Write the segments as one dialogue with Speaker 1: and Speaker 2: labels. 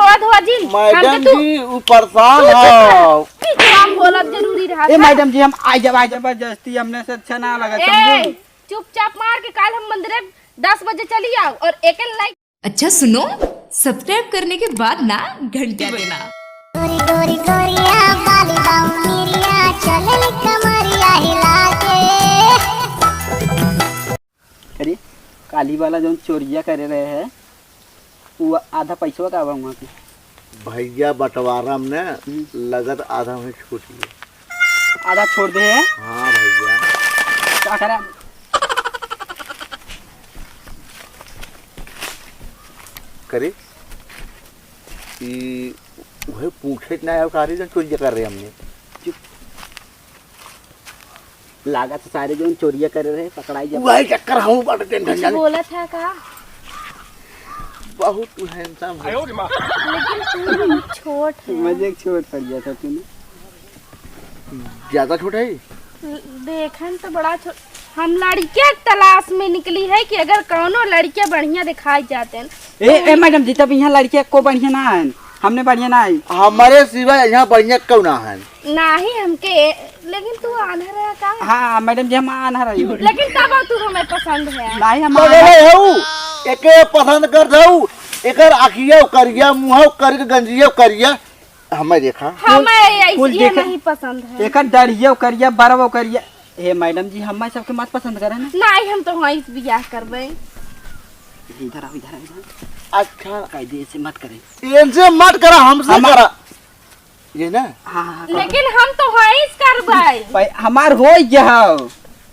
Speaker 1: रोआ धोआ जी
Speaker 2: मैडम जी वो परेशान है।
Speaker 1: काम बोला जरूरी रहा।
Speaker 3: ए मैडम जी हम आ जबरदस्ती हमने से अच्छा ना लगा समझो।
Speaker 1: चुपचाप मार के काल हम मंदिर 10 बजे चली आओ और एक लाइक।
Speaker 4: अच्छा सुनो, सब्सक्राइब करने के बाद ना घंटी बजना।
Speaker 5: गोरी गोरी गोरिया बाली बाऊ मेरिया चले कमरिया हिला के।
Speaker 3: अरे काली वाला जो चोरिया करे रहे हैं वो आधा पैसा का वहाँ पे
Speaker 2: भैया बंटवारा में लगत आधा में छूट गया।
Speaker 3: आधा छोड़ दे है।
Speaker 2: हाँ भैया
Speaker 3: क्या करा
Speaker 2: करे कि वह पूछे ना है कारी जो चोरिया कर रहे हमने।
Speaker 3: लागत सारे जो चोरिया कर रहे पकड़ाई जब
Speaker 2: वही चक्कर हम बड़े टेंशन जाने
Speaker 1: बोला था का
Speaker 2: बहुत हैंडसम है।
Speaker 1: लेकिन तू छोट है।
Speaker 3: मजे छोड़ पड़ गया था तूने।
Speaker 2: ज्यादा छोटा है
Speaker 1: देखन तो बड़ा छोट। हम लड़कियां तलाश में निकली है कि अगर कौनो लड़कियां बढ़िया दिखाई जाते हैं।
Speaker 3: ए मैडम जी तब यहाँ लड़कियां को बढ़िया ना है हमने बढ़िया ना है।
Speaker 2: हमारे सिवा यहाँ बढ़िया क्यों ना है।
Speaker 1: नहीं हमके लेकिन तू आना रहा का।
Speaker 3: हाँ मैडम जी हम आना रही हूँ
Speaker 1: लेकिन तब तू हमें पसंद है।
Speaker 3: नहीं हम
Speaker 2: एके पसंद कर दऊ एकर आखिया करिया मुंह कर के गंजिया करिया हमें देखा
Speaker 1: हमें
Speaker 3: फूल
Speaker 1: ये
Speaker 3: देखे-
Speaker 1: नहीं पसंद है।
Speaker 3: एक दरिया करिया बरवा करिया। हे मैडम जी हम सबके मत पसंद करे ना।
Speaker 1: नहीं हम तो वहीं से बियाह करबे।
Speaker 3: इधर आओ इधर इधर।
Speaker 2: अच्छा
Speaker 3: कायदे से मत करे।
Speaker 2: इनसे मत करा हमसे करा ये ना।
Speaker 3: हाँ
Speaker 1: लेकिन हम तो वहीं से करबे।
Speaker 3: हमार हो जाओ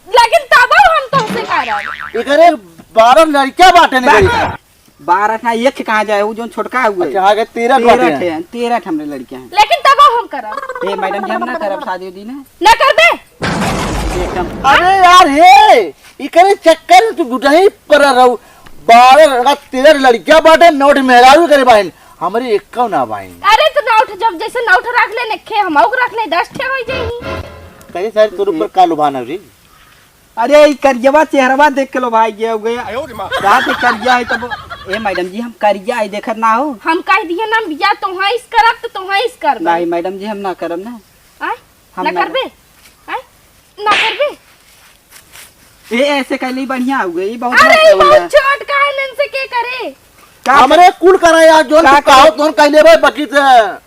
Speaker 1: लेकिन तब हम तुमसे करब।
Speaker 2: एकरे 12 लड़कियां बाटे ने गई।
Speaker 3: 12 ना एक कहाँ जाए वो जो छोटका हुआ
Speaker 2: अच्छा आगे 13 बाटे हैं।
Speaker 3: 13 हमरे लड़कियां हैं।
Speaker 1: लेकिन तब हम करब।
Speaker 3: ए मैडम जी हम ना करब शादी उदी ना
Speaker 1: न करबे।
Speaker 3: एकदम।
Speaker 2: अरे यार हे एकरे चक्कर में तू बुढ़ाई पर रहू 12 13 लड़कियां बाटे नोट मेहरारू करे बाइन हमारे एक का ना बाइन।
Speaker 1: अरे तो नौठ जब जैसे नौठ रख ले नेखे हम और रख ले 10 ठे हो जाई।
Speaker 2: कहे सारे तोर ऊपर कालो भाना रे।
Speaker 3: अरे ई करियावा चेहरवा देख के लो भाई गया हो गया रात करिया है तब। ए मैडम जी हम करिया है देखत ना हो।
Speaker 1: हम कह दिए ना बिया तो वहीं से करब तो वहीं से करब।
Speaker 3: नहीं मैडम जी हम ना करब ना।
Speaker 1: आय
Speaker 3: हम
Speaker 1: न करबे। आय न करबे।
Speaker 3: ए ऐसे कैली बढ़िया हो गई बहुत
Speaker 1: अरे
Speaker 3: मस्त हो गया।
Speaker 1: छोट काहन से के करे।
Speaker 3: का
Speaker 2: हमरे कुल करा यार जोन
Speaker 3: का
Speaker 2: कहो तोन कहले भाई बाकी से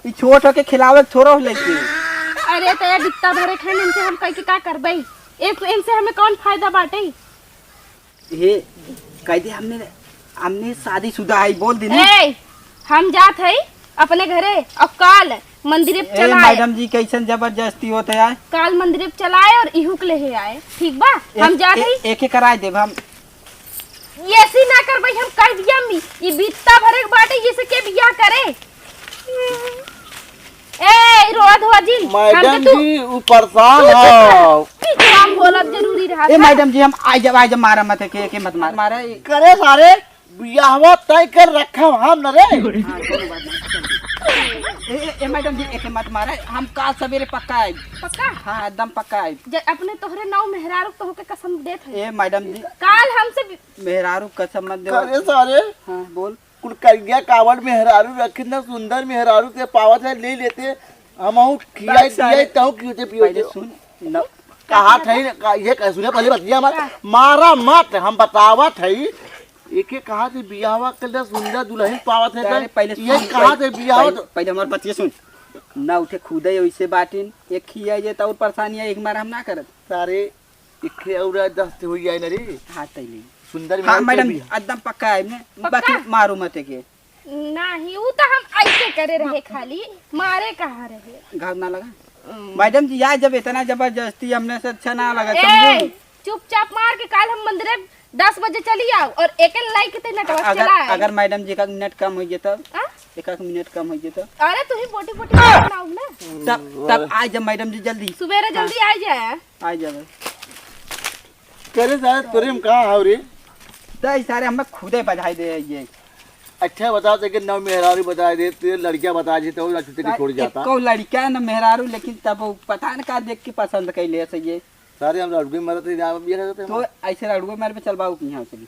Speaker 3: ई छोट के खिलावे थोड़ो लेके।
Speaker 1: अरे तो ये डित्ता भरे खान इनसे हम कह के का करबे। एक इनसे हमें कौन फायदा बाटे।
Speaker 3: ये कह दे हमने शादीशुदा है बोल दी ना।
Speaker 1: ए हम जात है अपने घरे और काल मंदिर पे
Speaker 3: ए
Speaker 1: चलाए।
Speaker 3: मैडम जी कैसन जबरदस्ती होते है।
Speaker 1: काल मंदिर पे चलाए और इहुक ले आए ठीक बा। हम जात है
Speaker 3: एक एक कराए देब हम।
Speaker 1: ऐसी ना करबे हम कह दिया मी ये बित्ता भरे के बाटे जैसे के बियाह करे। ए रोआ धोआ जी
Speaker 2: मैडम जी वो परेशान है।
Speaker 1: काम बोला जरूरी रहा।
Speaker 3: ए मैडम जी हम आ जब मारा मत के मत मार मारा।
Speaker 2: करे सारे बियाहवा तय कर रखा हम न रे।
Speaker 3: ए मैडम जी एक मत मारा हम काल सवेरे पक्का आए।
Speaker 1: पक्का
Speaker 3: हाँ एकदम पक्का आए।
Speaker 1: अपने तोहरे नाव मेहरारू तो होके कसम देत है।
Speaker 3: ए मैडम जी
Speaker 1: काल हमसे
Speaker 3: मेहरारू कसम मत दे।
Speaker 2: करे सारे
Speaker 3: हाँ बोल।
Speaker 2: कुल करिया कावड़ मेहरारू रखे ना सुंदर मेहरारू के पावत है ले लेते हम खियाई खियाई तहु क्यों पियो
Speaker 3: पहले सुन न
Speaker 2: कहा थे ये कह सुने पहले बतिया मत मारा मत हम बतावत है एक कहा थे बियाहवा के लिए सुंदर दुल्हन पावत है
Speaker 3: अरे पहले
Speaker 2: ये
Speaker 3: सुन,
Speaker 2: कहा थे बियाह
Speaker 3: पहले हमारे बतिया सुन ना उठे खुद ही वैसे बाटिन एक खिया जाए तो और परेशानी है एक बार हम ना करत
Speaker 2: सारे इखे और 10 हो जाए ना रे।
Speaker 3: हाँ तैली
Speaker 2: सुंदर
Speaker 3: हाँ
Speaker 2: मेहरारू
Speaker 3: मैडम
Speaker 2: के बियाह।
Speaker 3: एकदम पक्का है ने
Speaker 1: पक्का?
Speaker 3: बाकी मारू मत के
Speaker 1: नहीं वो तो हम ऐसे करे रहे खाली मारे कहा रहे।
Speaker 3: घाव ना लगा। मैडम जी यार जब इतना जबरदस्ती हमने से अच्छा ना लगा
Speaker 1: ए
Speaker 3: समझो।
Speaker 1: चुपचाप मार के काल हम मंदिर 10 बजे चली आओ और एक लाइक ते नटवा
Speaker 3: अगर
Speaker 1: चलाए।
Speaker 3: अगर मैडम जी का मिनट कम हो गया तब
Speaker 1: हाँ?
Speaker 3: 1 मिनट कम हो गया तब
Speaker 1: अरे तू ही बोटी बोटी बनाओ ना।
Speaker 3: तब आ जा मैडम जी जल्दी
Speaker 1: सुबेरे जल्दी आ जाए।
Speaker 3: आ जाए।
Speaker 2: करे सारे तोरे में कहा है रे।
Speaker 3: तो सारे हमें खुदे बधाई दे ये।
Speaker 2: अच्छा बता दे कि नव मेहरारू बता दे तेरे लड़कियां बता दे तो छुट्टी के छोड़ जाता
Speaker 3: को लड़का न मेहरारू लेकिन तब वो पता न का देख के पसंद कैले से ये
Speaker 2: सारे हम लड़की मरत है
Speaker 3: तो ऐसे लड़को मेरे पे चलवाओ की यहाँ से भी।